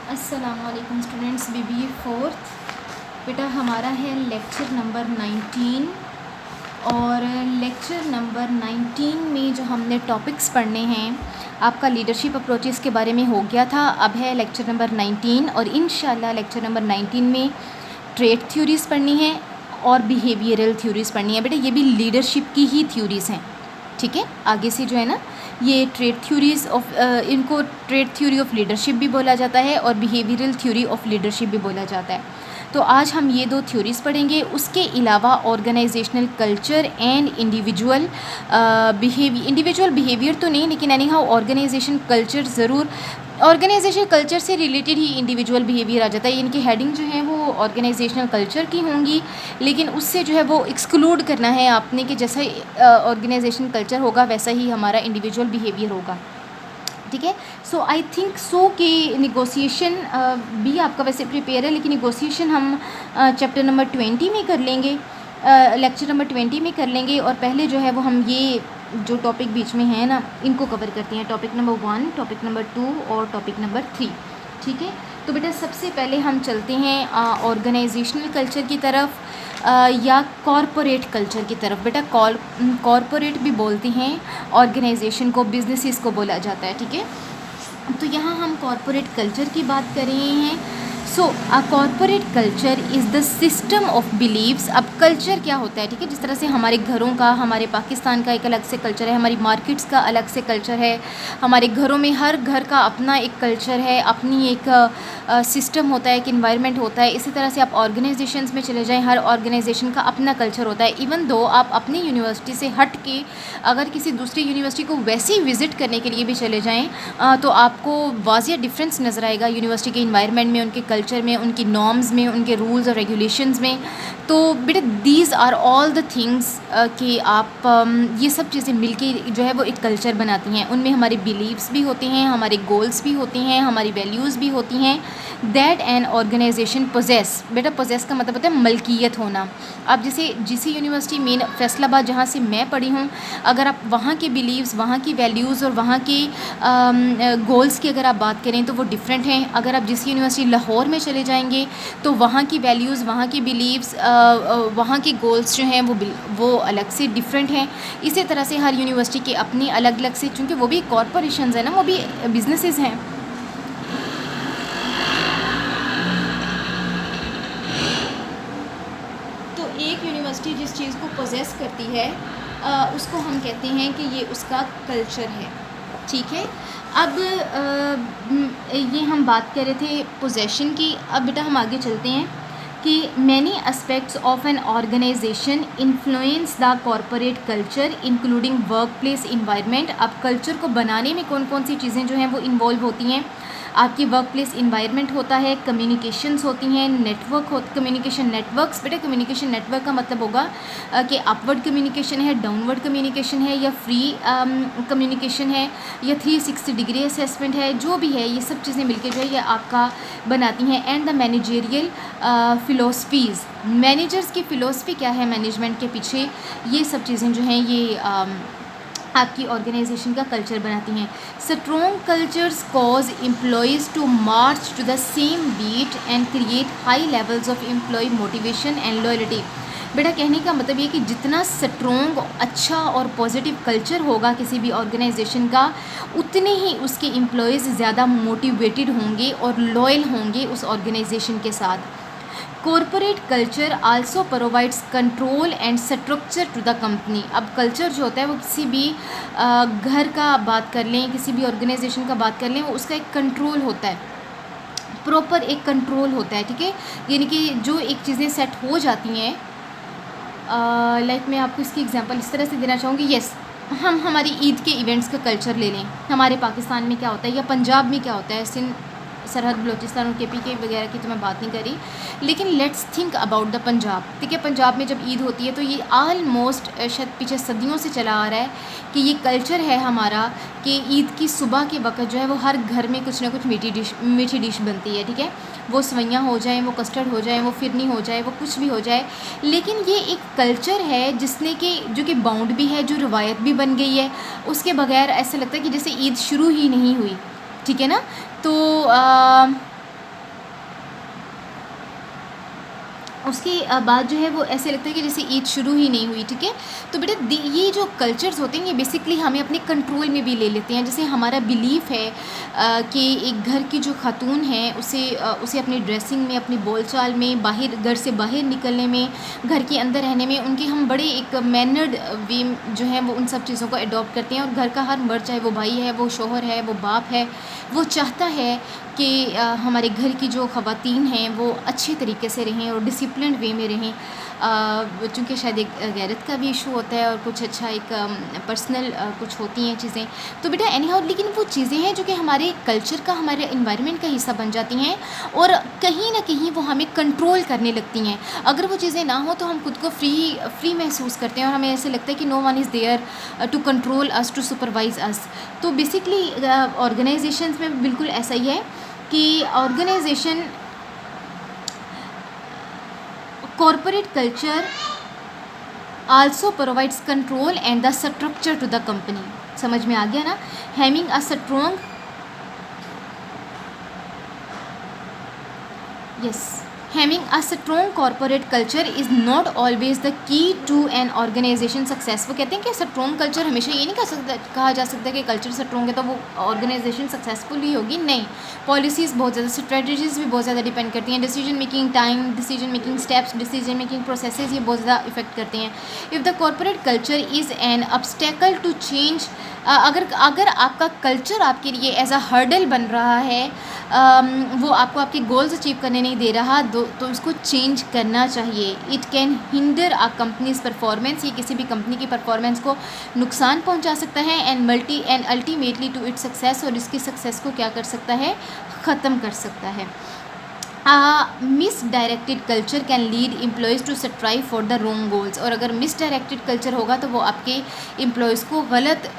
अस्सलामुअलैकुम students, BBA fourth. बेटा हमारा है लेक्चर नंबर 19 और लेक्चर नंबर 19 में जो हमने टॉपिक्स पढ़ने हैं, आपका लीडरशिप अप्रोचेस के बारे में हो गया था। अब है लेक्चर नंबर 19 और इंशाल्लाह लेक्चर नंबर 19 में ट्रेड थ्योरीज़ पढ़नी है और बिहेवियरल थ्योरीज़ पढ़नी है। बेटा ये भी लीडरशिप की ही थ्योरीज़ हैं, ठीक है। आगे से जो है ना, ये ट्रेड थ्योरीज़ ऑफ इनको ट्रेड थ्योरी ऑफ लीडरशिप भी बोला जाता है और बिहेवियरल थ्योरी ऑफ लीडरशिप भी बोला जाता है। तो आज हम ये दो थ्योरीज़ पढ़ेंगे। उसके अलावा organisational culture and individual behaviour तो नहीं, लेकिन एनी हाउ ऑर्गेनाइजेशन कल्चर ज़रूर। ऑर्गेनाइजेशन कल्चर से रिलेटेड ही इंडिविजुअल बिहेवियर आ जाता है। इनकी हेडिंग जो है वो ऑर्गेनाइजेशनल कल्चर की होंगी, लेकिन उससे जो है वो एक्सक्लूड करना है आपने कि जैसा ऑर्गेनाइजेशन कल्चर होगा वैसा ही हमारा इंडिविजुअल बिहेवियर होगा, ठीक है। सो आई थिंक सो कि निगोसिएशन भी आपका वैसे प्रिपेयर है, लेकिन निगोसिएशन हम चैप्टर नंबर 20 में कर लेंगे, लेक्चर नंबर 20 में कर लेंगे। और पहले जो है वो हम ये जो टॉपिक बीच में है ना, इनको कवर करते हैं। टॉपिक नंबर 1, टॉपिक नंबर 2 और टॉपिक नंबर 3, ठीक है। तो बेटा सबसे पहले हम चलते हैं ऑर्गेनाइजेशनल कल्चर की तरफ या कॉरपोरेट कल्चर की तरफ। बेटा कॉरपोरेट भी बोलते हैं ऑर्गेनाइजेशन को, बिजनेसेस को बोला जाता है, ठीक है। तो यहाँ हम कॉरपोरेट कल्चर की बात कर रहे हैं। So a corporate culture is the system of beliefs. अब कल्चर क्या होता है, ठीक है। जिस तरह से हमारे घरों का, हमारे पाकिस्तान का एक अलग से कल्चर है, हमारी मार्केट्स का अलग से कल्चर है, हमारे घरों में हर घर का अपना एक कल्चर है, अपनी एक सिस्टम होता है, एक इन्वायरमेंट होता है। इसी तरह से आप ऑर्गेनाइजेशंस में चले जाएं, हर ऑर्गेनाइजेशन का अपना कल्चर होता है। इवन दो आप अपनी यूनिवर्सिटी से हट के अगर किसी दूसरी यूनिवर्सिटी को वैसे ही विज़िट करने के लिए भी चले जाएं तो आपको वाज़िया डिफरेंस नज़र आएगा यूनिवर्सिटी के इन्वायरमेंट में, उनके कल्चर में, उनकी नॉर्म्स में, उनके रूल्स और रेगुलेशंस में। तो बेटा these are all the things कि आप ये सब चीज़ें मिलके जो है वो एक कल्चर बनाती हैं। उनमें हमारे बिलीव्स भी होते हैं, हमारे गोल्स भी होते हैं, हमारी वैल्यूज़ भी होती हैं। That an organisation poses. बेटा पोजेस का मतलब होता है मलकियत होना। अब जैसे जीसी यूनिवर्सिटी मेन फैसलाबाद जहाँ से मैं पढ़ी हूँ, अगर आप वहाँ के बिलीव्स, वहाँ की वैल्यूज़ और वहाँ के गोल्स की अगर आप बात करें तो वो डिफरेंट हैं। अगर आप जीसी यूनिवर्सिटी लाहौर में चले जाएंगे तो वहाँ की वैल्यूज़, वहाँ की बिलीव्स, वहाँ के गोल्स जो हैं वो अलग से डिफरेंट हैं। इसी तरह से हर यूनिवर्सिटी के अपनी अलग अलग से, चूँकि वो भी कॉरपोरेशंस हैं ना, वो भी बिजनेसेस हैं। तो एक यूनिवर्सिटी जिस चीज़ को पोजेस करती है उसको हम कहते हैं कि ये उसका कल्चर है, ठीक है। अब ये हम बात कर रहे थे पोजेशन की। अब बेटा हम आगे चलते हैं कि many aspects of an organisation influence the corporate culture including work place environment. अब कल्चर को बनाने में कौन कौन सी चीज़ें जो हैं वो इन्वॉल्व होती हैं। आपकी वर्क प्लेस इन्वायरमेंट होता है, कम्युनिकेशंस होती हैं, कम्युनिकेशन नेटवर्क्स। बेटा कम्युनिकेशन नेटवर्क का मतलब होगा कि अपवर्ड कम्युनिकेशन है, डाउनवर्ड कम्युनिकेशन है, या फ्री कम्युनिकेशन है, या 360 डिग्री असेसमेंट है। जो भी है ये सब चीज़ें मिलकर जो है ये आपका बनाती हैं। And the managerial philosophies. Managers की फ़िलोसफी क्या है मैनेजमेंट के पीछे, ये सब चीज़ें जो हैं ये आपकी ऑर्गेनाइजेशन का कल्चर बनाती हैं। Strong cultures cause employees to march to the same beat and create high levels of employee motivation and loyalty. बेटा कहने का मतलब ये कि जितना स्ट्रॉन्ग, अच्छा और पॉजिटिव कल्चर होगा किसी भी ऑर्गेनाइजेशन का, उतने ही उसके एम्प्लॉयज़ ज़्यादा मोटिवेटेड होंगे और लॉयल होंगे उस ऑर्गेनाइजेशन के साथ। Corporate culture also provides control and structure to the company. अब कल्चर जो होता है वो किसी भी घर का बात कर लें, किसी भी ऑर्गेनाइजेशन का बात कर लें, वो उसका एक कंट्रोल होता है, प्रॉपर एक कंट्रोल होता है, ठीक है। यानी कि जो एक चीज़ें सेट हो जाती हैं, लाइक मैं आपको इसकी एग्जांपल इस तरह से देना चाहूँगी। यस, हम हमारी ईद के इवेंट्स का कल्चर ले लें। हमारे पाकिस्तान में क्या होता है या पंजाब में क्या होता है, सिंध, सरहद, बलोचिस्तान और केपी के वगैरह की तो मैं बात नहीं करी, लेकिन let's think about the Punjab, ठीक है। पंजाब में जब ईद होती है तो ये ऑलमोस्ट शायद पीछे सदियों से चला आ रहा है कि ये कल्चर है हमारा कि ईद की सुबह के वक्त जो है वो हर घर में कुछ ना कुछ मीठी डिश बनती है, ठीक है। वो सवैयाँ हो जाएं, वो कस्टर्ड हो जाए, वो फिरनी हो जाए, वो कुछ भी हो जाए, लेकिन ये एक कल्चर है जिसने कि जो कि बाउंड भी है, जो रिवायत भी बन गई है। उसके बगैर ऐसा लगता है कि जैसे ईद शुरू ही नहीं हुई, ठीक है ना। तो उसके बाद जो है वो ऐसे लगता है कि जैसे ईद शुरू ही नहीं हुई, ठीक है। तो बेटा ये जो कल्चर्स होते हैं ये बेसिकली हमें अपने कंट्रोल में भी ले लेते हैं। जैसे हमारा बिलीफ है कि एक घर की जो खातून है उसे अपनी ड्रेसिंग में, अपनी बोलचाल में, बाहर घर से बाहर निकलने में, घर के अंदर रहने में उनकी हम बड़े एक मैनर्ड वे जो है वो उन सब चीज़ों को अडॉप्ट करते हैं। और घर का हर मर्द, चाहे वो भाई है, वो शोहर है, वो बाप है, वो चाहता है कि हमारे घर की जो ख़वातीन हैं वो अच्छे तरीके से रहें और डिसिप्लिन्ड वे में रहें। चूँकि शायद एक गैरत का भी इशू होता है और कुछ अच्छा एक पर्सनल कुछ होती हैं चीज़ें। तो बेटा एनी हाउ, लेकिन वो चीज़ें हैं जो कि हमारे कल्चर का, हमारे इन्वायरमेंट का हिस्सा बन जाती हैं और कहीं ना कहीं वो हमें कंट्रोल करने लगती हैं। अगर वो चीज़ें ना हो तो हम खुद को फ्री महसूस करते हैं और हमें ऐसे लगता है कि no one is there to control us, to supervise us. तो बेसिकली ऑर्गेनाइजेशंस में बिल्कुल ऐसा ही है कि organisation corporate culture also provides control and the structure to the company। समझ में आ गया ना। having a strong having a strong corporate culture is not always the key to an organization success। वो कहते हैं कि स्ट्रॉन्ग कल्चर हमेशा ये नहीं कहा जा सकता कि कल्चर स्ट्रॉन्ग है तो वो ऑर्गेनाइजेशन सक्सेसफुल ही होगी, नहीं। पॉलिसीज़ बहुत ज़्यादा, स्ट्रेटजीज़ भी बहुत ज़्यादा डिपेंड करती हैं। Decision making time, decision making steps, decision making processes, ये बहुत ज़्यादा इफेक्ट करते हैं। If the corporate culture is an obstacle to change, अगर आपका कल्चर आपके लिए एज अ हर्डल बन रहा है, वो आपको आपके गोल्स अचीव करने नहीं दे रहा, तो इसको चेंज करना चाहिए। It can hinder a company's performance, ये किसी भी कंपनी की परफॉर्मेंस को नुकसान पहुंचा सकता है। And ultimately to its success, और इसकी सक्सेस को क्या कर सकता है, ख़त्म कर सकता है। Misdirected culture can lead employees to strive for the wrong goals, और अगर मिस डायरेक्टेड कल्चर होगा तो वो आपके एम्प्लॉयज़ को गलत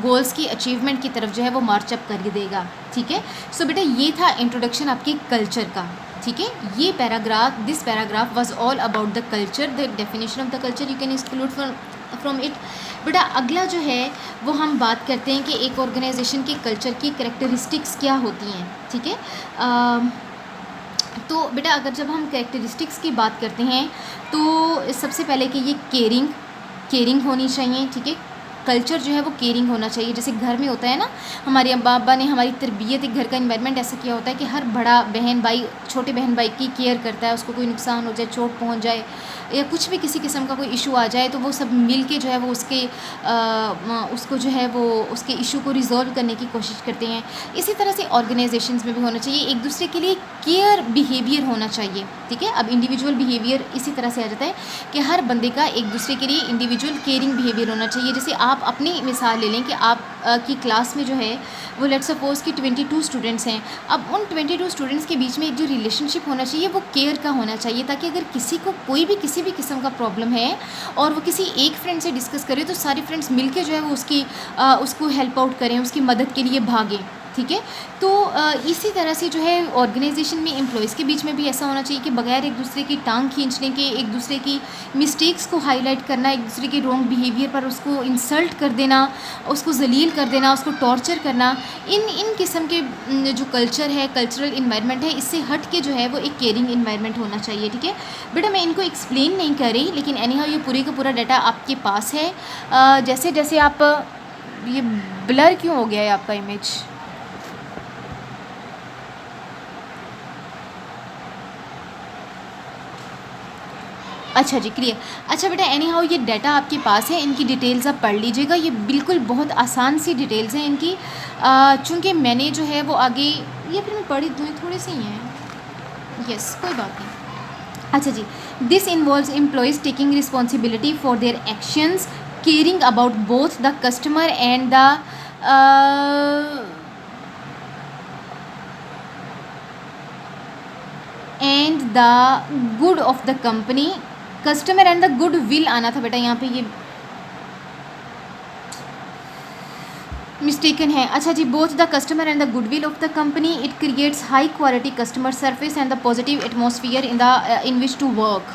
गोल्स की अचीवमेंट की तरफ जो है वो मार्चअप कर देगा, ठीक है। सो बेटा ये था इंट्रोडक्शन आपके कल्चर का, ठीक है। ये paragraph, this paragraph was all about the culture, the definition of the culture you can exclude from it. बेटा अगला जो है वो हम बात करते हैं कि एक ऑर्गेनाइजेशन के कल्चर की कैरेक्टरिस्टिक्स क्या होती हैं, ठीक है। तो बेटा अगर जब हम कैरेक्टरिस्टिक्स की बात करते हैं तो सबसे पहले कि ये केयरिंग होनी चाहिए, ठीक है। कल्चर जो है वो केयरिंग होना चाहिए। जैसे घर में होता है ना, हमारे अब्बा अब्बा ने हमारी तरबियत, एक घर का इन्वायरमेंट ऐसा किया होता है कि हर बड़ा बहन भाई छोटे बहन भाई की केयर करता है, उसको कोई नुकसान हो जाए, चोट पहुंच जाए या कुछ भी किसी किस्म का कोई इशू आ जाए तो वो सब मिल के जो है वो उसको जो है वो उसके इशू को रिजॉल्व करने की कोशिश करते हैं। इसी तरह से ऑर्गेनाइजेशंस में भी होना चाहिए, एक दूसरे के लिए केयर बिहेवियर होना चाहिए, ठीक है। अब इंडिविजुअल बिहेवियर इसी तरह से आ जाता है कि हर बंदे का एक दूसरे के लिए इंडिविजुअल केयरिंग बिहेवियर होना चाहिए। जैसे आप अपनी मिसाल ले लें कि आप की क्लास में जो है वो लेट्स सपोज़ कि 22 स्टूडेंट्स हैं। अब उन 22 स्टूडेंट्स के बीच में एक जो रिलेशनशिप होना चाहिए वो केयर का होना चाहिए, ताकि अगर किसी को कोई भी किसी भी किस्म का प्रॉब्लम है और वो किसी एक फ्रेंड से डिस्कस करे तो सारे फ्रेंड्स मिलके जो है वो उसको हेल्प आउट करें, उसकी मदद के लिए भागें, ठीक है। तो इसी तरह से जो है ऑर्गेनाइजेशन में एम्प्लॉयज़ के बीच में भी ऐसा होना चाहिए कि बगैर एक दूसरे की टांग खींचने के, एक दूसरे की मिस्टेक्स को हाईलाइट करना, एक दूसरे के रॉन्ग बिहेवियर पर उसको इंसल्ट कर देना, उसको जलील कर देना, उसको टॉर्चर करना, इन किस्म के जो कल्चर है, कल्चरल इन्वायरमेंट है, इससे हट के जो है वो एक केयरिंग इन्वायरमेंट होना चाहिए, ठीक है। बेटा मैं इनको एक्सप्लेन नहीं कर रही, लेकिन एनी हाउ ये पूरे का पूरा डाटा आपके पास है। जैसे जैसे आप, ये ब्लर क्यों हो गया है आपका इमेज, अच्छा जी क्लियर। अच्छा बेटा एनी हाउ ये डाटा आपके पास है, इनकी डिटेल्स आप पढ़ लीजिएगा। ये बिल्कुल बहुत आसान सी डिटेल्स हैं इनकी, चूँकि मैंने जो है वो आगे ये फिर मैं पढ़ी दूँ, थोड़े से ही हैं, यस कोई बात नहीं। अच्छा जी, this involves employees taking responsibility for their actions, caring about both the customer and the good of the company. Customer and the goodwill आना था बेटा, यहाँ पे ये मिस्टेकन है। अच्छा जी, both the customer and the goodwill of the company, it creates high quality customer service and the positive atmosphere in which to work.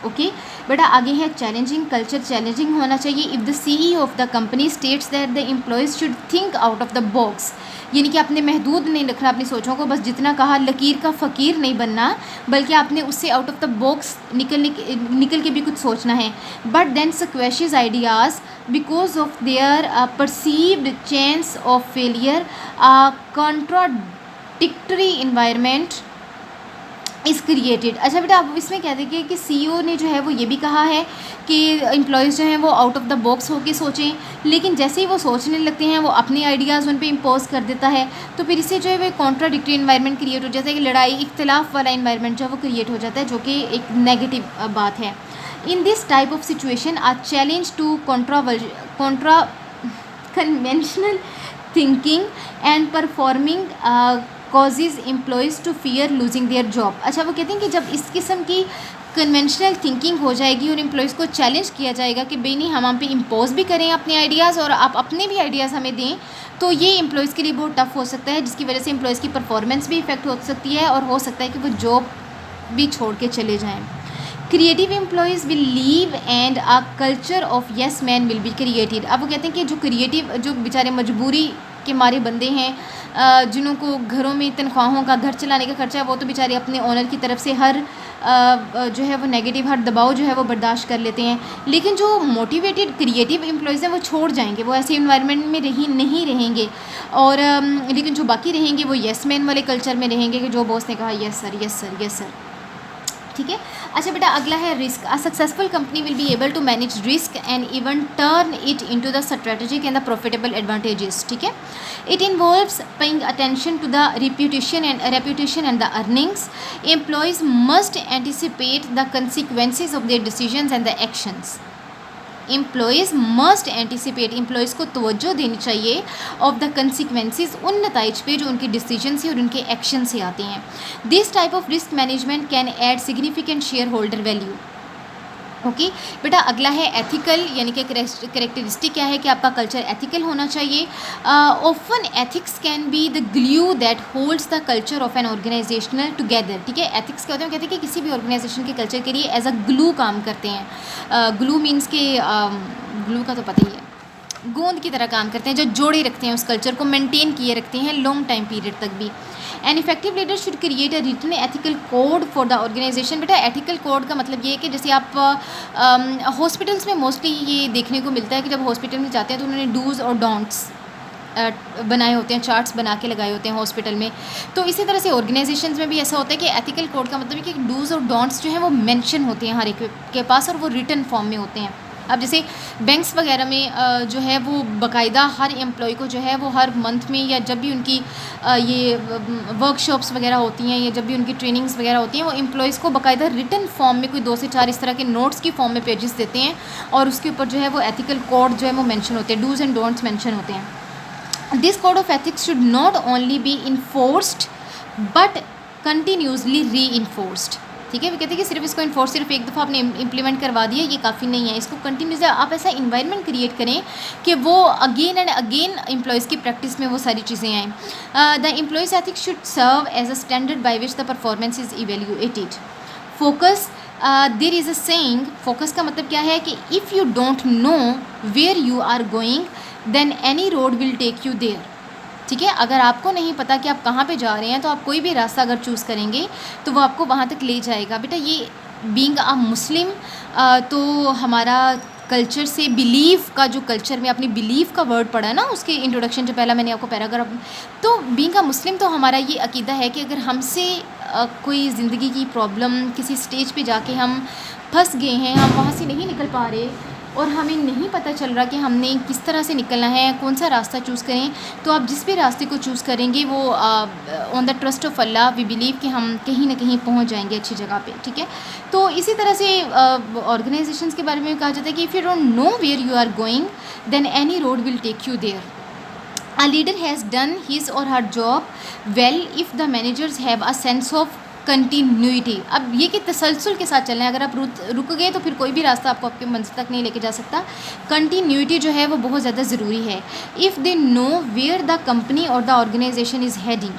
Okay बेटा आगे है चैलेंजिंग कल्चर, चैलेंजिंग होना चाहिए। If the CEO of the company states that the employees should think out of the box, यानी कि आपने महदूद नहीं रखना अपनी सोचों को, बस जितना कहा लकीर का फ़कीर नहीं बनना, बल्कि आपने उससे आउट ऑफ द बॉक्स निकल के भी कुछ सोचना है। But then squashes ideas because of their perceived chance of failure, contradictory environment is created. अच्छा बेटा अब इसमें क्या देखिए कि CEO ने जो है वो ये भी कहा है कि एम्प्लॉयज़ जो हैं वो आउट ऑफ द बॉक्स होके सोचें, लेकिन जैसे ही वो सोचने लगते हैं वो अपने आइडियाज़ उन पे इम्पोज कर देता है, तो फिर इससे जो है वो कॉन्ट्राडिक्टरी इन्वायरमेंट क्रिएट हो जाता है कि लड़ाई इख्तिलाफ वाला इन्वायरमेंट जो है वो क्रिएट हो जाता है, जो कि एक नेगेटिव बात है। In this type of situation a challenge to conventional thinking and performing causes employees to fear losing their job. अच्छा वो कहते हैं कि जब इस किस्म की कन्वेंशनल थिंकिंग हो जाएगी और एम्प्लॉयज़ को चैलेंज किया जाएगा कि भाई नहीं हम पे इम्पोज भी करें अपने आइडियाज़ और आप अपने भी आइडियाज़ हमें दें, तो ये एम्प्लॉयज़ के लिए बहुत टफ हो सकता है, जिसकी वजह से एम्प्लॉयज़ की परफॉर्मेंस भी इफेक्ट हो सकती है और हो सकता है कि वो जॉब भी छोड़ के चले जाएँ। Creative employees will leave and a culture of yes man will be created. अब वो कहते हैं कि जो क्रिएटिव जो बेचारे मजबूरी के मारे बंदे हैं, जिन्हों को घरों में तनख्वाहों का घर चलाने का खर्चा है, वो तो बेचारे अपने ओनर की तरफ से हर जो है वो नेगेटिव हर दबाव जो है वो बर्दाश्त कर लेते हैं, लेकिन जो मोटिवेटेड क्रिएटिव एम्प्लॉयज़ हैं वो छोड़ जाएंगे, वो ऐसे इन्वायरमेंट में नहीं रहेंगे, और लेकिन जो बाकी रहेंगे वो येस मैन वाले कल्चर में रहेंगे कि जो बॉस ने कहा yes sir yes sir yes sir. ठीक है। अच्छा बेटा अगला है risk. A successful company will be able to manage risk and even turn it into the strategic and the profitable advantages. ठीक है। It involves paying attention to the reputation and the earnings. Employees must anticipate the consequences of their decisions and the actions. Employees must anticipate, employees को तवज्जो देनी चाहिए of the consequences, उन नताइज पे जो उनके डिसीजन से और उनके एक्शन से आते हैं। This type of risk management can add significant share holder value. Okay बेटा अगला है एथिकल, यानी कि करेक्टरिस्टिक क्या है कि आपका कल्चर एथिकल होना चाहिए। Often ethics can be the glue that holds the culture of an organisational together. ठीक है। एथिक्स क्या होते हैं, कहते हैं कि किसी भी ऑर्गेनाइजेशन के कल्चर के लिए एज अ ग्लू काम करते हैं। ग्लू मीन्स के ग्लू का तो पता ही है, गोंद की तरह काम करते हैं, जो जोड़े रखते हैं उस कल्चर को, मेंटेन किए रखते हैं लॉन्ग टाइम पीरियड तक भी। An effective leader should create a written ethical code for the organisation. बेटा एथिकल कोड का मतलब ये है कि जैसे आप हॉस्पिटल्स में मोस्टली ये देखने को मिलता है कि जब हॉस्पिटल में जाते हैं तो उन्होंने डूज़ और डोंट्स बनाए होते हैं, चार्ट्स बना के लगाए होते हैं हॉस्पिटल में। तो इसी तरह से ऑर्गेनाइजेशंस में भी ऐसा होता है कि एथिकल कोड का मतलब है कि डूज़ और डोंट्स जो हैं वो मेंशन होते हैं हर एक के पास, और वो रिटन फॉर्म में होते हैं। अब जैसे बैंक्स वगैरह में जो है वो बाकायदा हर एम्प्लॉय को जो है वो हर मंथ में या जब भी उनकी ये वर्कशॉप्स वगैरह होती हैं या जब भी उनकी ट्रेनिंग्स वगैरह होती हैं, वो एम्प्लॉयज़ को बाकायदा रिटन फॉर्म में कोई 2 से 4 इस तरह के नोट्स की फॉर्म में पेजेस देते हैं, और उसके ऊपर जो है वो एथिकल कोड जो है वो मेंशन होते हैं, डूज़ एंड डोंट्स मेंशन होते हैं। This code of ethics should not only B enforced but continuously री इन्फोर्स्ड। ठीक है। वो कहते हैं कि सिर्फ इसको इन्फोर्स सिर्फ एक दफ़ा आपने इम्प्लीमेंट करवा दिया ये काफ़ी नहीं है, इसको कंटिन्यूस आप ऐसा इन्वायरमेंट क्रिएट करें कि वो अगेन एंड अगेन एम्प्लॉयज़ की प्रैक्टिस में वो सारी चीज़ें आएँ। The employees ethics should serve as a standard by which the performance is evaluated. Focus, there is a saying, focus का मतलब क्या है कि if you don't know where you are going then any road will take you there. ठीक है। अगर आपको नहीं पता कि आप कहाँ पे जा रहे हैं तो आप कोई भी रास्ता अगर चूज़ करेंगे तो वो आपको वहाँ तक ले जाएगा। बेटा ये बीइंग अ मुस्लिम तो हमारा कल्चर से बिलीफ का जो कल्चर में अपनी बिलीफ का वर्ड पढ़ा है ना, उसके इंट्रोडक्शन जो पहला मैंने आपको पैराग्राफ, तो बीइंग अ मुस्लिम तो हमारा ये अकीदा है कि अगर हमसे कोई ज़िंदगी की प्रॉब्लम किसी स्टेज पे जाके हम फंस गए हैं, हम वहाँ से नहीं निकल पा रहे और हमें नहीं पता चल रहा कि हमने किस तरह से निकलना है, कौन सा रास्ता चूज़ करें, तो आप जिस भी रास्ते को चूज़ करेंगे वो on the trust of Allah we believe कि हम कहीं ना कहीं पहुंच जाएंगे अच्छी जगह पे। ठीक है। तो इसी तरह से ऑर्गेनाइजेशंस के बारे में कहा जाता है कि if you don't know where you are going then any road will take you there. A leader has done his or her job well if the managers have a sense of continuity. अब ये कि तसलसल के साथ चलना है, अगर आप रुक गए तो फिर कोई भी रास्ता आपको आपके मंजिल तक नहीं लेके जा सकता। कंटिन्यूटी जो है वो बहुत ज़्यादा ज़रूरी है। If they know where the company और द ऑर्गेनाइजेशन इज़ हेडिंग,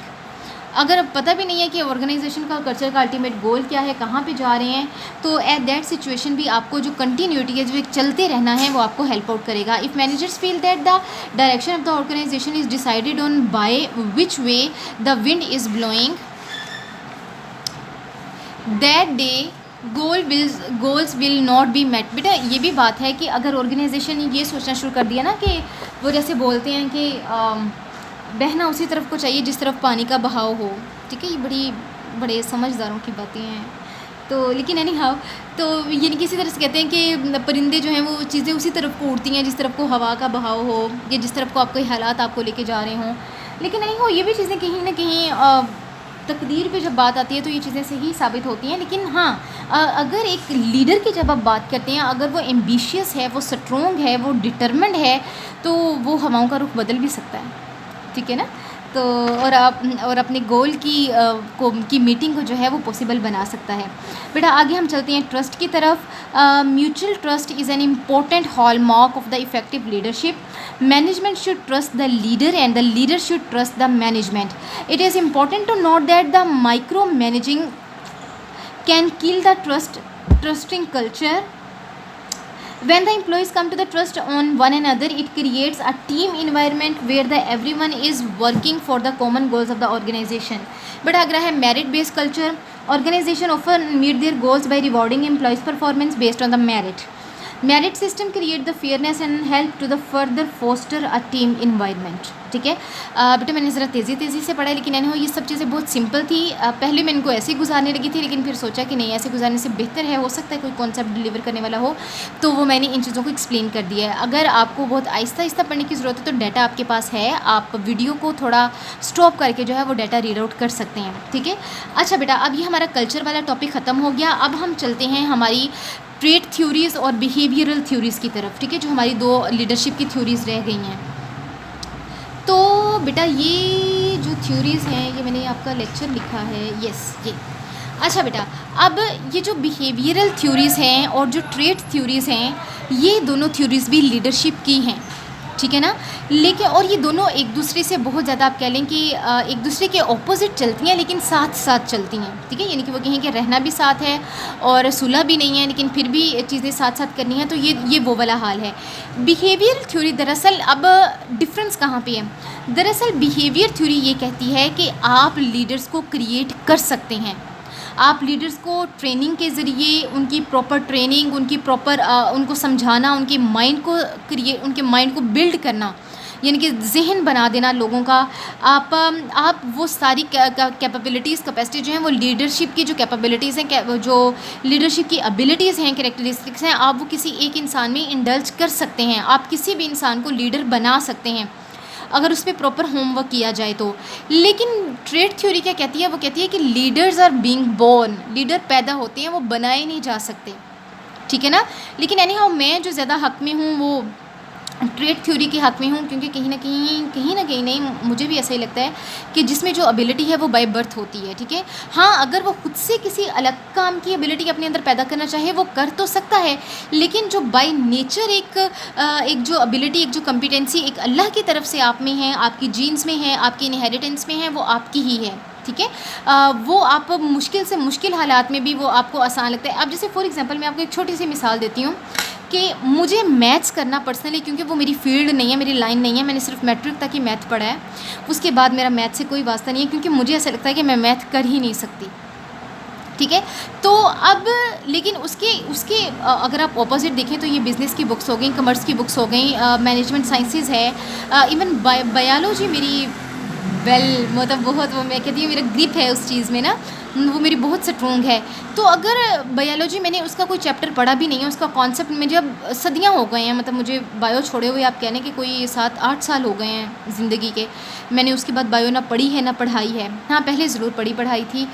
अगर पता भी नहीं है कि ऑर्गेनाइजेशन का कल्चर का अल्टीमेट गोल क्या है, कहाँ पे जा रहे हैं, तो एट दैट सिचुएशन भी आपको जो कंटिन्यूटी है, जो एक चलते रहना है, वो आपको हेल्प आउट करेगा. If managers feel that the direction of the organisation is decided on by which way the wind is blowing, that they goals will not be met. बेटा ये भी बात है कि अगर ऑर्गेनाइजेशन ने ये सोचना शुरू कर दिया ना कि वो जैसे बोलते हैं कि बहना उसी तरफ को चाहिए जिस तरफ पानी का बहाव हो. ठीक है, ये बड़े समझदारों की बातें हैं. तो लेकिन एनी हाउ, तो ये किसी तरह से कहते हैं कि परिंदे जो हैं वो चीज़ें उसी तरफ को उड़ती हैं जिस तरफ को हवा का बहाव हो, या जिस तरफ को आपको हालात आपको लेके जा रहे हों. लेकिन एनी हाउ, ये भी चीज़ें कहीं ना कहीं तकदीर पे जब बात आती है तो ये चीज़ें सही साबित होती हैं. लेकिन हाँ, अगर एक लीडर की जब आप बात करते हैं, अगर वो एम्बिशियस है, वो स्ट्रॉन्ग है, वो डिटरमिन्ड है, तो वो हवाओं का रुख बदल भी सकता है. ठीक है ना. तो और अपने गोल की मीटिंग को जो है वो पॉसिबल बना सकता है. बेटा आगे हम चलते हैं ट्रस्ट की तरफ. Mutual trust is an important hallmark of the effective leadership. Management should trust the leader and the leader should trust the management. It is important to note that the micromanaging can kill the trusting culture. When the employees come to the trust on one another, it creates a team environment where everyone is working for the common goals of the organization. But अगर है merit based culture, organization often meet their goals by rewarding employees' performance based on the merit. Merit system create the fairness and help to the further foster a team environment. ठीक है. बेटा मैंने ज़रा तेज़ी से पढ़ा, लेकिन ये सब चीज़ें बहुत सिंपल थी. पहले मैं इनको ऐसे ही गुजारने लगी थी, लेकिन फिर सोचा कि नहीं, ऐसे गुजारने से बेहतर है, हो सकता है कोई कॉन्सेप्ट डिलीवर करने वाला हो, तो वो मैंने इन चीज़ों को एक्सप्लेन कर दिया है. अगर आपको बहुत आहिस्ता पढ़ने की ज़रूरत है तो डाटा आपके पास है, आप वीडियो को थोड़ा स्टॉप करके जो है वो डाटा रीड आउट कर सकते हैं. ठीक है. अच्छा बेटा, अब ये हमारा कल्चर वाला टॉपिक ख़त्म हो गया. अब हम चलते हैं हमारी ट्रेट थ्योरीज़ और बिहेवियरल थ्योरीज़ की तरफ. ठीक है, जो हमारी 2 लीडरशिप की थ्योरीज़ रह गई हैं. तो बेटा ये जो थ्योरीज़ हैं, ये मैंने आपका लेक्चर लिखा है, यस ये. अच्छा बेटा, अब ये जो बिहेवियरल थ्योरीज़ हैं और जो ट्रेट थ्योरीज़ हैं, ये दोनों थ्योरीज़ भी लीडरशिप की हैं. ठीक है ना. लेकिन और ये दोनों एक दूसरे से बहुत ज़्यादा आप कह लें कि एक दूसरे के ऑपोजिट चलती हैं, लेकिन साथ चलती हैं. ठीक है, यानी कि वो कहें कि रहना भी साथ है और सुलह भी नहीं है, लेकिन फिर भी चीज़ें साथ करनी हैं. तो ये वो वाला हाल है. बिहेवियर थ्योरी दरअसल अब डिफरेंस कहाँ पे है? दरअसल बिहेवियर थ्योरी ये कहती है कि आप लीडर्स को क्रिएट कर सकते हैं. आप लीडर्स को ट्रेनिंग के ज़रिए, उनकी प्रॉपर ट्रेनिंग, उनकी प्रॉपर उनको समझाना, उनके माइंड को बिल्ड करना, यानी कि जहन बना देना लोगों का. आप वो सारी कैपेबिलिटीज़, कैपेसिटी जो हैं, वो लीडरशिप की जो कैपेबिलिटीज़ हैं, जो लीडरशिप की एबिलिटीज़ हैं, कैरेक्टरिस्टिक्स हैं, आप वो किसी एक इंसान में इंडल्ज कर सकते हैं. आप किसी भी इंसान को लीडर बना सकते हैं अगर उस पर प्रॉपर होमवर्क किया जाए तो. लेकिन ट्रेट थ्योरी क्या कहती है? वो कहती है कि leaders are being born. Leader पैदा होते हैं, वो बनाए नहीं जा सकते. ठीक है ना. लेकिन एनी हाउ, मैं जो ज़्यादा हक़ में हूँ वो ट्रेट थ्योरी के हक़ में हूँ, क्योंकि कहीं ना कहीं नहीं, मुझे भी ऐसा ही लगता है कि जिसमें जो एबिलिटी है वो बाय बर्थ होती है. ठीक है. हाँ, अगर वो खुद से किसी अलग काम की एबिलिटी अपने अंदर पैदा करना चाहे वो कर तो सकता है, लेकिन जो बाय नेचर एक जो एबिलिटी, एक जो कॉम्पिटेंसी एक अल्लाह की तरफ से आप में है, आपकी जीन्स में है, आपकी इनहेरिटेंस में है, वो आपकी ही है. ठीक है. वो आप मुश्किल से मुश्किल हालात में भी वो आपको आसान लगता है. अब जैसे फॉर एग्जांपल मैं आपको एक छोटी सी मिसाल देती हूँ कि मुझे मैथ्स करना पर्सनली, क्योंकि वो मेरी फील्ड नहीं है, मेरी लाइन नहीं है, मैंने सिर्फ मैट्रिक तक ही मैथ पढ़ा है, उसके बाद मेरा मैथ से कोई वास्ता नहीं है, क्योंकि मुझे ऐसा लगता है कि मैं मैथ कर ही नहीं सकती. ठीक है. तो अब लेकिन उसके अगर आप ऑपोजिट देखें तो ये बिज़नेस की बुक्स हो गई, कॉमर्स की बुक्स हो गई, मैनेजमेंट साइंसेस है, इवन बायोलॉजी मेरी मतलब बहुत, वो मैं कहती हूँ मेरा ग्रिप है उस चीज़ में ना, वो मेरी बहुत स्ट्रॉन्ग है. तो अगर बायोलॉजी मैंने उसका कोई चैप्टर पढ़ा भी नहीं है, उसका कॉन्सेप्ट में जब सदियाँ हो गए हैं, मतलब मुझे बायो छोड़े हुए आप कहने कि कोई 7-8 साल हो गए हैं ज़िंदगी के, मैंने उसके बाद बायो ना पढ़ी है ना पढ़ाई है. हाँ, पहले ज़रूर पढ़ाई थी.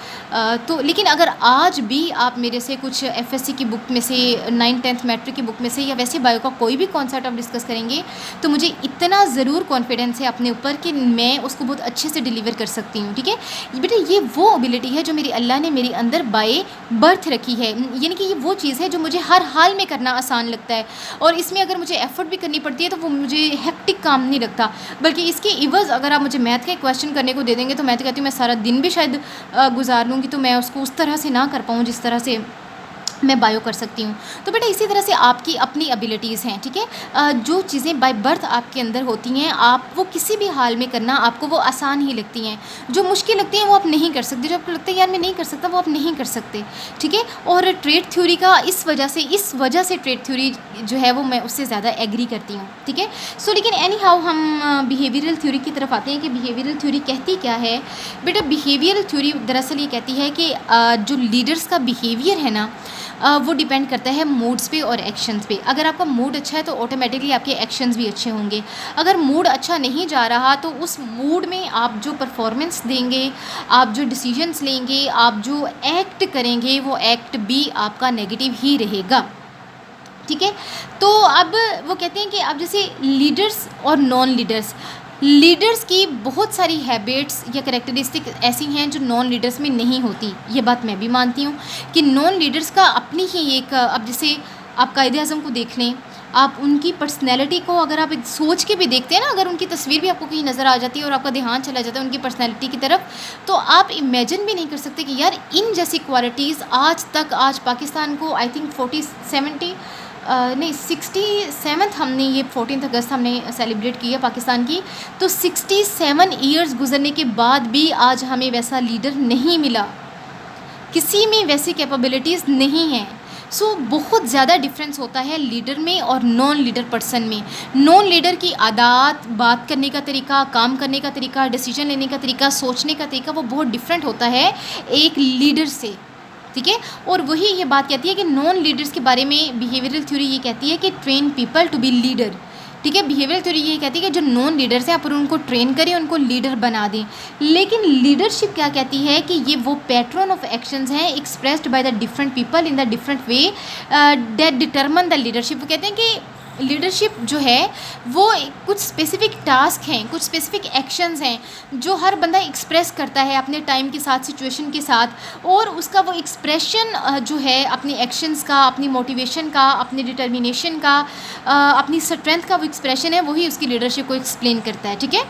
तो लेकिन अगर आज भी आप मेरे से कुछ FSC की बुक में से, 9th-10th मैट्रिक की बुक में से, या वैसे बायो का कोई भी कॉन्सेप्ट आप डिस्कस करेंगे, तो मुझे इतना ज़रूर कॉन्फिडेंस है अपने ऊपर कि मैं उसको बहुत अच्छे से डिलीवर कर सकती हूँ. ठीक है. बेटा ये वो एबिलिटी है जो मेरे अल्लाह ने मेरे अंदर बाय बर्थ रखी है, यानी कि ये वो चीज़ है जो मुझे हर हाल में करना आसान लगता है, और इसमें अगर मुझे एफ़र्ट भी करनी पड़ती है तो वो मुझे हेक्टिक काम नहीं लगता, बल्कि इसके इवज़ अगर आप मुझे मैथ का क्वेश्चन करने को दे देंगे तो मैं तो कहती हूँ मैं सारा दिन भी शायद गुजार लूँगी, तो मैं उसको उस तरह से ना कर पाऊँ जिस तरह से मैं बायो कर सकती हूँ। तो बेटा इसी तरह से आपकी अपनी एबिलिटीज़ हैं, ठीक है। जो चीज़ें बाय बर्थ आपके अंदर होती हैं, आप वो किसी भी हाल में करना आपको वो आसान ही लगती हैं। जो मुश्किल लगती हैं वो आप नहीं कर सकते, जो आपको लगता है यार मैं नहीं कर सकता, वो आप नहीं कर सकते, ठीक है। और ट्रेड थ्योरी का इस वजह से ट्रेड थ्योरी जो है वो मैं उससे ज़्यादा एग्री करती हूँ, ठीक है। सो लेकिन एनी हाउ हम बिहेवियरल थ्योरी की तरफ आते हैं कि बिहेवियरल थ्योरी कहती क्या है। बेटा बिहेवियरल थ्योरी दरअसल ये कहती है कि जो लीडर्स का बिहेवियर है ना, वो डिपेंड करता है मूड्स पे और एक्शंस पे। अगर आपका मूड अच्छा है तो ऑटोमेटिकली आपके एक्शंस भी अच्छे होंगे। अगर मूड अच्छा नहीं जा रहा तो उस मूड में आप जो परफॉर्मेंस देंगे, आप जो डिसीजंस लेंगे, आप जो एक्ट करेंगे, वो एक्ट भी आपका नेगेटिव ही रहेगा, ठीक है। तो अब वो कहते हैं कि अब जैसे लीडर्स और नॉन लीडर्स की बहुत सारी हैबिट्स या करेक्टरिस्टिक ऐसी हैं जो नॉन लीडर्स में नहीं होती। ये बात मैं भी मानती हूँ कि नॉन लीडर्स का अपनी ही एक, अब जैसे आप कायदे आज़म को देख लें, आप उनकी पर्सनैलिटी को अगर आप एक सोच के भी देखते हैं ना, अगर उनकी तस्वीर भी आपको कहीं नज़र आ जाती है और आपका ध्यान चला जाता है उनकी पर्सनैलिटी की तरफ, तो आप इमेजिन भी नहीं कर सकते कि यार इन जैसी क्वालिटीज़ आज पाकिस्तान को आई थिंक 67th हमने ये 14 अगस्त हमने सेलिब्रेट की है पाकिस्तान की, तो 67 ईयर्स गुजरने के बाद भी आज हमें वैसा लीडर नहीं मिला, किसी में वैसी कैपेबिलिटीज़ नहीं हैं। सो बहुत ज़्यादा डिफरेंस होता है लीडर में और नॉन लीडर पर्सन में। नॉन लीडर की आदत, बात करने का तरीका, काम करने का तरीका, डिसीजन लेने का तरीका, सोचने का तरीका, वो बहुत डिफरेंट होता है एक लीडर से, ठीक है। और वही ये बात कहती है कि नॉन लीडर्स के बारे में बिहेवियरल थ्योरी ये कहती है कि train people to be leader, ठीक है। बिहेवियरल थ्योरी ये कहती है कि जो नॉन लीडर्स हैं आप उनको ट्रेन करें, उनको लीडर बना दें। लेकिन लीडरशिप क्या कहती है कि ये वो पैटर्न ऑफ एक्शंस हैं expressed by the different people in the different way that determine the leadership. वो कहते हैं कि लीडरशिप जो है वो कुछ स्पेसिफिक टास्क हैं, कुछ स्पेसिफिक एक्शंस हैं जो हर बंदा एक्सप्रेस करता है अपने टाइम के साथ, सिचुएशन के साथ, और उसका वो एक्सप्रेशन जो है अपने एक्शंस का, अपनी मोटिवेशन का, अपनी डिटर्मिनेशन का, अपनी स्ट्रेंथ का वो एक्सप्रेशन है, वही उसकी लीडरशिप को एक्सप्लेन करता है, ठीक है।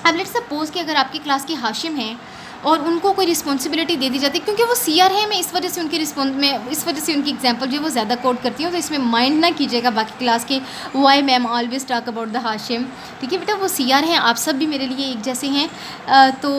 अब लेट्स सपोज कि अगर आपकी क्लास के हाशिम हैं और उनको कोई रिस्पॉन्सिबिलिटी दे दी जाती है, क्योंकि वो सीआर है, मैं इस वजह से उनकी एग्जांपल जो है वो ज़्यादा कोट करती हूँ, तो इसमें माइंड ना कीजिएगा बाकी क्लास के why ma'am always talk about the Hashim, ठीक है बेटा। वो सीआर हैं, आप सब भी मेरे लिए एक जैसे हैं, तो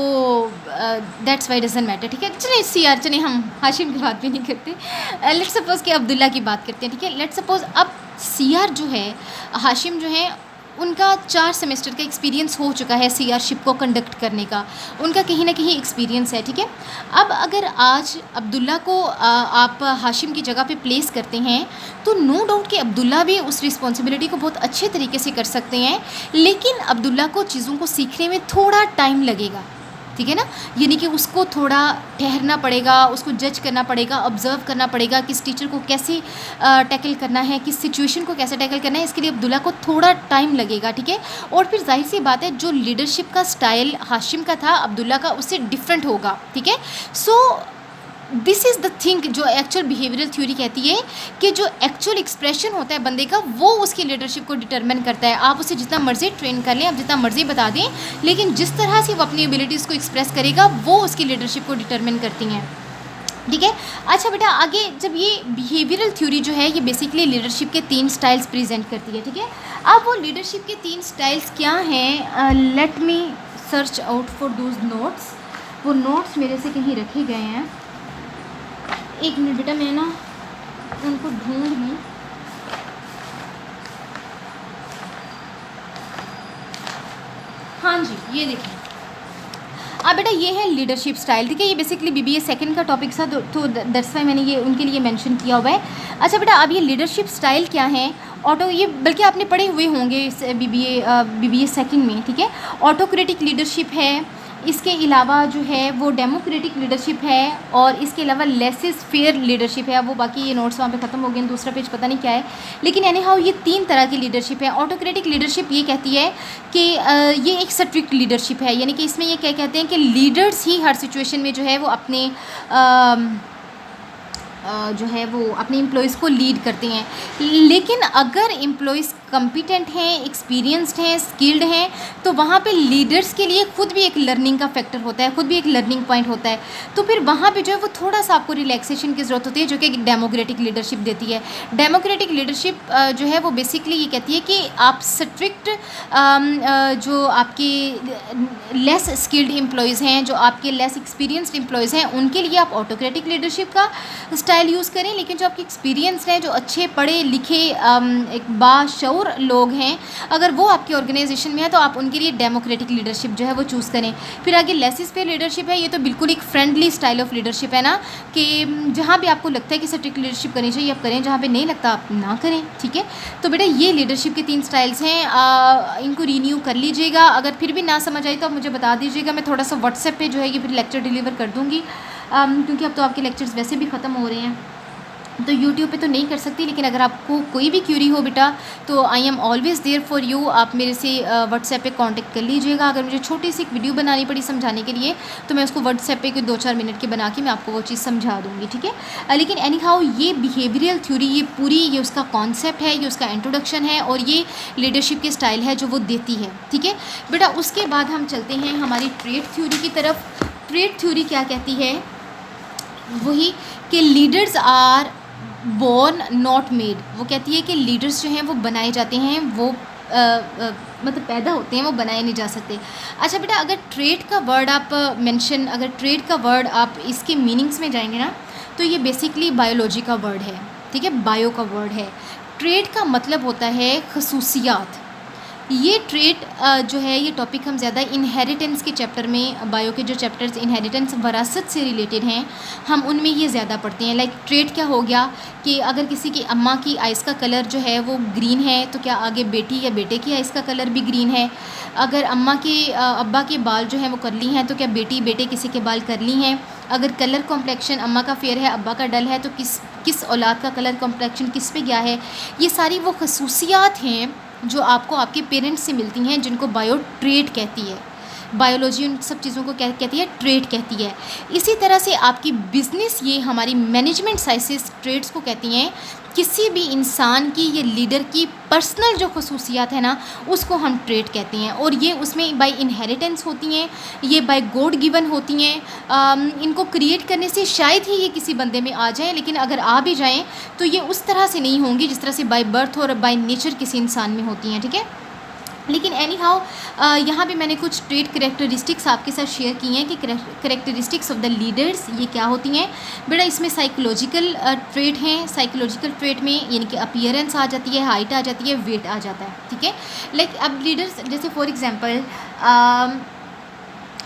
दैट्स वाई डजंट मैटर, ठीक है। चलिए सीआर, चलिए हम हाशिम की बात भी नहीं करते। लेट्स सपोज कि अब्दुल्ला की बात करते हैं, ठीक है। लेट्स सपोज अब सीआर जो है, हाशिम जो है, उनका 4 सेमेस्टर का एक्सपीरियंस हो चुका है सीआरशिप को कंडक्ट करने का, उनका कहीं ना कहीं एक्सपीरियंस है, ठीक है। अब अगर आज अब्दुल्ला को आप हाशिम की जगह पे प्लेस करते हैं तो नो डाउट कि अब्दुल्ला भी उस रिस्पॉन्सिबिलिटी को बहुत अच्छे तरीके से कर सकते हैं, लेकिन अब्दुल्ला को चीज़ों को सीखने में थोड़ा टाइम लगेगा, ठीक है ना। यानी कि उसको थोड़ा ठहरना पड़ेगा, उसको जज करना पड़ेगा, ऑब्ज़र्व करना पड़ेगा, किस टीचर को कैसे टैकल करना है, किस सिचुएशन को कैसे टैकल करना है, इसके लिए अब्दुल्ला को थोड़ा टाइम लगेगा, ठीक है। और फिर जाहिर सी बात है जो लीडरशिप का स्टाइल हाशिम का था, अब्दुल्ला का उससे डिफरेंट होगा, ठीक है। So this is the thing जो एक्चुअल बिहेवियरल थ्योरी कहती है कि जो एक्चुअल एक्सप्रेशन होता है बंदे का, वो उसकी लीडरशिप को डिटरमिन करता है। आप उसे जितना मर्जी ट्रेन कर लें, आप जितना मर्जी बता दें, लेकिन जिस तरह से वो अपनी एबिलिटीज़ को एक्सप्रेस करेगा वो उसकी लीडरशिप को डिटरमिन करती हैं, ठीक है। अच्छा बेटा, आगे जब ये बिहेवियरल थ्योरी जो है ये बेसिकली लीडरशिप के 3 स्टाइल्स प्रेजेंट करती है, ठीक है। अब वो लीडरशिप के 3 स्टाइल्स क्या हैं, let me search out for those notes. वो नोट्स मेरे से कहीं रखे गए हैं, एक मिनट बेटा, मैं ना उनको ढूंढ लूँ। हाँ जी, ये देखें। अब बेटा ये है लीडरशिप स्टाइल, ठीक है। ये बेसिकली बीबीए सेकंड का टॉपिक था, तो दैट्स व्हाई मैंने ये उनके लिए मेंशन किया हुआ है। अच्छा बेटा, अब ये लीडरशिप स्टाइल क्या है, ये बल्कि आपने पढ़े हुए होंगे इस बीबीए सेकंड में, ठीक है। ऑटोक्रेटिक लीडरशिप है, इसके अलावा जो है वो डेमोक्रेटिक लीडरशिप है, और इसके अलावा लेसिस फेयर लीडरशिप है। वो बाकी ये नोट्स वहाँ पे ख़त्म हो गए, दूसरा पेज पता नहीं क्या है, लेकिन एनी हाउ ये 3 तरह की लीडरशिप है। ऑटोक्रेटिक लीडरशिप ये कहती है कि ये एक स्ट्रिक्ट लीडरशिप है, यानी कि इसमें ये क्या कहते हैं कि लीडर्स ही हर सिचुएशन में जो है वो अपने जो है वो अपने एम्प्लॉयज़ को लीड करते हैं। लेकिन अगर एम्प्लॉयज़ कॉम्पिटेंट हैं, एक्सपीरियंस्ड हैं, स्किल्ड हैं, तो वहाँ पे लीडर्स के लिए खुद भी एक लर्निंग का फैक्टर होता है, खुद भी एक लर्निंग पॉइंट होता है। तो फिर वहाँ पे जो है वो थोड़ा सा आपको रिलैक्सेशन की ज़रूरत होती है, जो कि डेमोक्रेटिक लीडरशिप देती है। डेमोक्रेटिक लीडरशिप जो है वो बेसिकली ये कहती है कि आप स्ट्रिक्ट जो आपके लेस स्किल्ड एम्प्लॉयज़ हैं, जो आपके लेस एक्सपीरियंस्ड एम्प्लॉयज़ हैं, उनके लिए आप ऑटोक्रेटिक लीडरशिप का स्टाइल यूज़ करें। लेकिन जो आपके एक्सपीरियंस्ड हैं, जो अच्छे पढ़े लिखे एक बाशऊर लोग हैं, अगर वो आपके ऑर्गेनाइजेशन में है तो आप उनके लिए डेमोक्रेटिक लीडरशिप जो है वो चूज़ करें। फिर आगे लेसिस फेयर लीडरशिप है। ये तो बिल्कुल एक फ्रेंडली स्टाइल ऑफ लीडरशिप है ना, कि जहाँ भी आपको लगता है कि स्ट्रिक्ट लीडरशिप करनी चाहिए आप करें, जहाँ पे नहीं लगता आप ना करें, ठीक है। तो बेटा ये लीडरशिप के 3 स्टाइल्स हैं, इनको रीन्यू कर लीजिएगा। अगर फिर भी ना समझ आई तो आप मुझे बता दीजिएगा, मैं थोड़ा सा व्हाट्सएप पे जो है ये फिर लेक्चर डिलीवर कर दूँगी, क्योंकि अब तो आपके लेक्चर्स वैसे भी ख़त्म हो रहे हैं, तो यूट्यूब पे तो नहीं कर सकती। लेकिन अगर आपको कोई भी क्यूरी हो बेटा, तो I am always there for you. आप मेरे से व्हाट्सएप पे कांटेक्ट कर लीजिएगा। अगर मुझे छोटी सी एक वीडियो बनानी पड़ी समझाने के लिए, तो मैं उसको व्हाट्सएप पे कोई 2-4 मिनट की बना के मैं आपको वो चीज़ समझा दूँगी, ठीक है। लेकिन एनी हाउ ये बिहेवियरल थ्योरी, ये पूरी ये उसका कॉन्सेप्ट है, ये उसका इंट्रोडक्शन है, और ये लीडरशिप के स्टाइल है जो वो देती है, ठीक है बेटा। उसके बाद हम चलते हैं हमारी ट्रेड थ्योरी की तरफ। ट्रेड थ्योरी क्या कहती है? वही कि leaders are born not made. वो कहती है कि लीडर्स जो हैं वो बनाए जाते हैं, वो मतलब पैदा होते हैं, वो बनाए नहीं जा सकते। अच्छा बेटा, अगर ट्रेड का वर्ड आप अगर ट्रेड का वर्ड आप इसके मीनिंग्स में जाएंगे ना, तो ये बेसिकली बायोलॉजी का वर्ड है, ठीक है, बायो का वर्ड है। ट्रेड का मतलब होता है खसूसियात। ये ट्रेड जो है ये टॉपिक हम ज़्यादा इनहेरिटेंस के चैप्टर में, बायो के जो चैप्टर्स इनहेरिटेंस वरासत से रिलेटेड हैं, हम उनमें ये ज़्यादा पढ़ते हैं। लाइक ट्रेड क्या हो गया कि अगर किसी की अम्मा की आइज़ का कलर जो है वो ग्रीन है, तो क्या आगे बेटी या बेटे की आइज़ का कलर भी ग्रीन है? अगर अम्मा के अब्बा के बाल जो हैं वो करली हैं, तो क्या बेटी बेटे किसी के बाल करली हैं? अगर कलर कॉम्प्लेक्शन अम्मा का फेयर है, अब्बा का डल है, तो किस औलाद का कलर कॉम्प्लेक्शन किस पे गया है? ये सारी वो खसूसियात हैं जो आपको आपके पेरेंट्स से मिलती हैं, जिनको बायो ट्रेड कहती है। बायोलॉजी उन सब चीज़ों को क्या कहती है? ट्रेड कहती है। इसी तरह से आपकी बिजनेस, ये हमारी मैनेजमेंट साइंसेस ट्रेड्स को कहती हैं। किसी भी इंसान की, ये लीडर की पर्सनल जो खसूसियात है ना, उसको हम ट्रेड कहते हैं, और ये उसमें बाय इनहेरिटेंस होती हैं, ये बाय गॉड गिवन होती हैं। इनको क्रिएट करने से शायद ही ये किसी बंदे में आ जाएं, लेकिन अगर आ भी जाएं तो ये उस तरह से नहीं होंगी जिस तरह से बाय बर्थ और बाय नेचर किसी इंसान में होती हैं, ठीक है। लेकिन एनी हाउ यहाँ पे मैंने कुछ ट्रेड करेक्टरिस्टिक्स आपके साथ शेयर की हैं कि करेक्टरिस्टिक्स ऑफ द लीडर्स ये क्या होती हैं बेटा। इसमें साइकोलॉजिकल ट्रेड हैं। साइकोलॉजिकल ट्रेड में यानी कि अपीयरेंस आ जाती है, हाइट आ जाती है, वेट आ जाता है, ठीक है। लाइक अब लीडर्स, जैसे फॉर एग्जांपल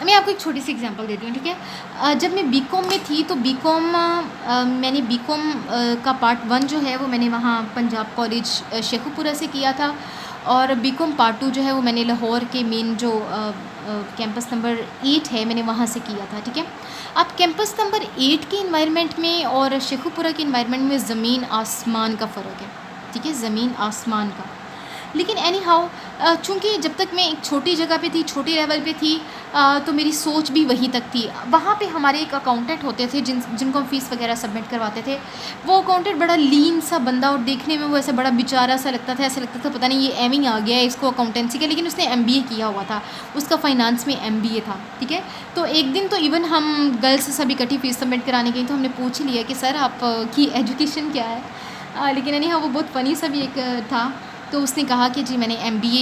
मैं आपको एक छोटी सी एग्जांपल देती हूँ, ठीक है। जब मैं बीकॉम में थी तो मैंने बीकॉम का पार्ट 1 जो है वो मैंने वहाँ पंजाब कॉलेज शेखुपुरा से किया था, और बीकॉम पार्ट 2 जो है वो मैंने लाहौर के मेन जो कैंपस नंबर 8 है, मैंने वहाँ से किया था, ठीक है। अब कैंपस नंबर 8 के इन्वायरमेंट में और शेखुपुरा के इन्वायरमेंट में ज़मीन आसमान का फ़र्क है, ठीक है, ज़मीन आसमान का। लेकिन एनी हाउ चूँकि जब तक मैं एक छोटी जगह पे थी, छोटे लेवल पे थी, तो मेरी सोच भी वहीं तक थी। वहाँ पे हमारे एक अकाउंटेंट होते थे जिनको हम फ़ीस वगैरह सबमिट करवाते थे। वो अकाउंटेंट बड़ा लीन सा बंदा, और देखने में वो ऐसा बड़ा बेचारा सा लगता था, ऐसा लगता था पता नहीं ये एम ही आ गया है इसको अकाउंटेंसी का, लेकिन उसने MBA किया हुआ था, उसका फाइनेंस में MBA था, ठीक है। तो एक दिन तो इवन हम गर्ल्स सभी इकट्ठी फ़ीस सबमिट कराने गई, तो हमने पूछ लिया कि सर आप की एजुकेशन क्या है। लेकिन यानी हाँ वो बहुत फ़नी सा भी एक था। तो उसने कहा कि जी मैंने MBA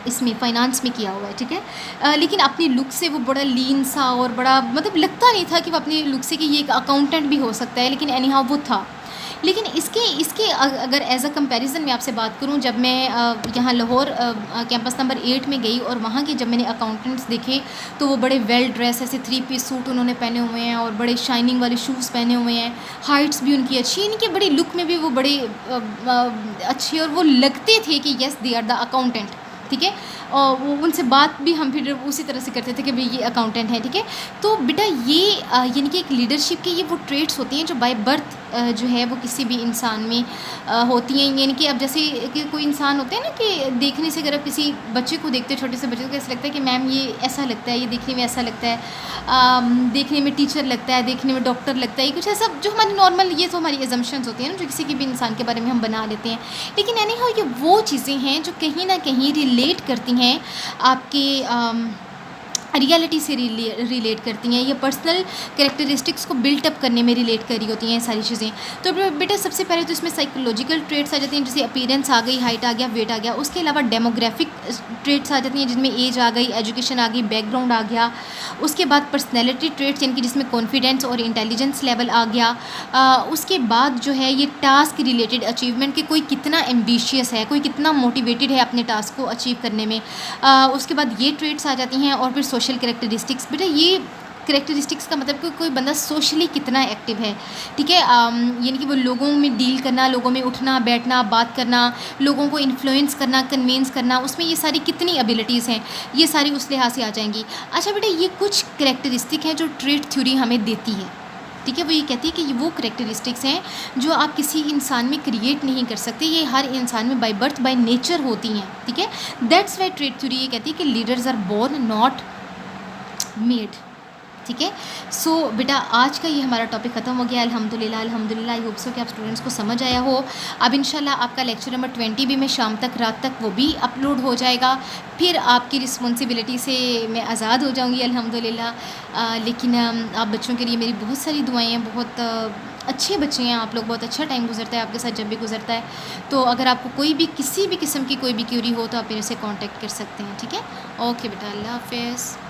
इसमें फ़ाइनेंस में किया हुआ है, ठीक है। लेकिन अपनी लुक से वो बड़ा लीन सा और बड़ा मतलब लगता नहीं था कि वो अपनी लुक से कि ये एक अकाउंटेंट भी हो सकता है, लेकिन एनी हाउ वो था। लेकिन इसके अगर एज अ कंपैरिजन मैं आपसे बात करूं, जब मैं यहाँ लाहौर कैंपस नंबर 8 में गई और वहाँ के जब मैंने अकाउंटेंट्स देखे, तो वो बड़े वेल ड्रेस, ऐसे 3 पीस सूट उन्होंने पहने हुए हैं और बड़े शाइनिंग वाले शूज़ पहने हुए हैं, हाइट्स भी उनकी अच्छी, इनकी बड़ी लुक में भी वो बड़े अच्छे, और वो लगते थे कि yes they are the accountant, ठीक है। और वो उनसे बात भी हम फिर उसी तरह से करते थे कि भाई ये अकाउंटेंट है, ठीक है। तो बेटा ये यानी कि एक लीडरशिप की ये वो ट्रेट्स होती हैं जो बाय बर्थ जो है वो किसी भी इंसान में होती हैं। यानी कि अब जैसे कि कोई इंसान होते हैं ना कि देखने से, अगर आप किसी बच्चे को देखते हो, छोटे से बच्चे को, कैसा लगता है कि मैम ये ऐसा लगता है, ये देखने में ऐसा लगता है, देखने में टीचर लगता है, देखने में डॉक्टर लगता है, कुछ ऐसा जो हमारी नॉर्मल, ये तो हमारी एजम्पशंस होती हैं ना जो किसी के भी इंसान के बारे में हम बना लेते हैं। लेकिन यानी हाँ, ये वो चीज़ें हैं जो कहीं ना कहीं रिलेट करती हैं आपके रियलिटी से रिलेट करती हैं, ये पर्सनल कैरेक्टरिस्टिक्स को बिल्टअप करने में रिलेट करी होती हैं सारी चीज़ें। तो बेटा सबसे पहले तो इसमें साइकोलॉजिकल ट्रेट्स आ जाती हैं, जैसे अपीयरेंस आ गई, हाइट आ गया, वेट आ गया। उसके अलावा डेमोग्राफिक ट्रेट्स आ जाती हैं जिनमें एज आ गई, एजुकेशन आ गई, बैकग्राउंड आ गया। उसके बाद पर्सनैलिटी ट्रेट्स यानी कि जिसमें कॉन्फिडेंस और इंटेलिजेंस लेवल आ गया। उसके बाद जो है ये टास्क रिलेटेड अचीवमेंट के, कोई कितना एम्बिशियस है, कोई कितना मोटिवेटेड है अपने टास्क को अचीव करने में। उसके बाद ये ट्रेट्स आ जाती हैं। और फिर सोशल कैरेक्टरिस्टिक्स, बेटा ये कैरेक्टरिस्टिक्स का मतलब कि कोई बंदा सोशली कितना एक्टिव है, ठीक है। यानी कि वो लोगों में डील करना, लोगों में उठना बैठना, बात करना, लोगों को इन्फ्लुएंस करना, कन्विंस करना, उसमें ये सारी कितनी एबिलिटीज़ हैं, ये सारी उस लिहाज से आ जाएंगी। अच्छा बेटा, ये कुछ कैरेक्टरिस्टिक हैं जो ट्रेट थ्योरी हमें देती है, ठीक है। वो ये कहती है कि ये वो कैरेक्टरिस्टिक्स हैं जो आप किसी इंसान में क्रिएट नहीं कर सकते, ये हर इंसान में बाय बर्थ बाय नेचर होती हैं, ठीक है। दैट्स वाई ट्रेट थ्योरी ये कहती है कि leaders are born not made, ठीक है। सो बेटा आज का ये हमारा टॉपिक ख़त्म हो गया। अल्हम्दुलिल्लाह अल्हम्दुलिल्लाह। आई होप सो कि आप स्टूडेंट्स को समझ आया हो। अब इंशाल्लाह आपका लेक्चर नंबर 20 भी मैं शाम तक, रात तक वो भी अपलोड हो जाएगा। फिर आपकी रिस्पॉन्सिबिलिटी से मैं आज़ाद हो जाऊँगी अल्हम्दुलिल्लाह। लेकिन आप बच्चों के लिए मेरी बहुत सारी दुआएँ हैं, बहुत अच्छे बच्चे हैं आप लोग, बहुत अच्छा टाइम गुजरता है आपके साथ जब भी गुजरता है। तो अगर आपको कोई भी किसी भी किस्म की कोई भी क्यूरी हो तो आप मेरे से कांटेक्ट कर सकते हैं, ठीक है। ओके बेटा, अल्लाह हाफ़िज़।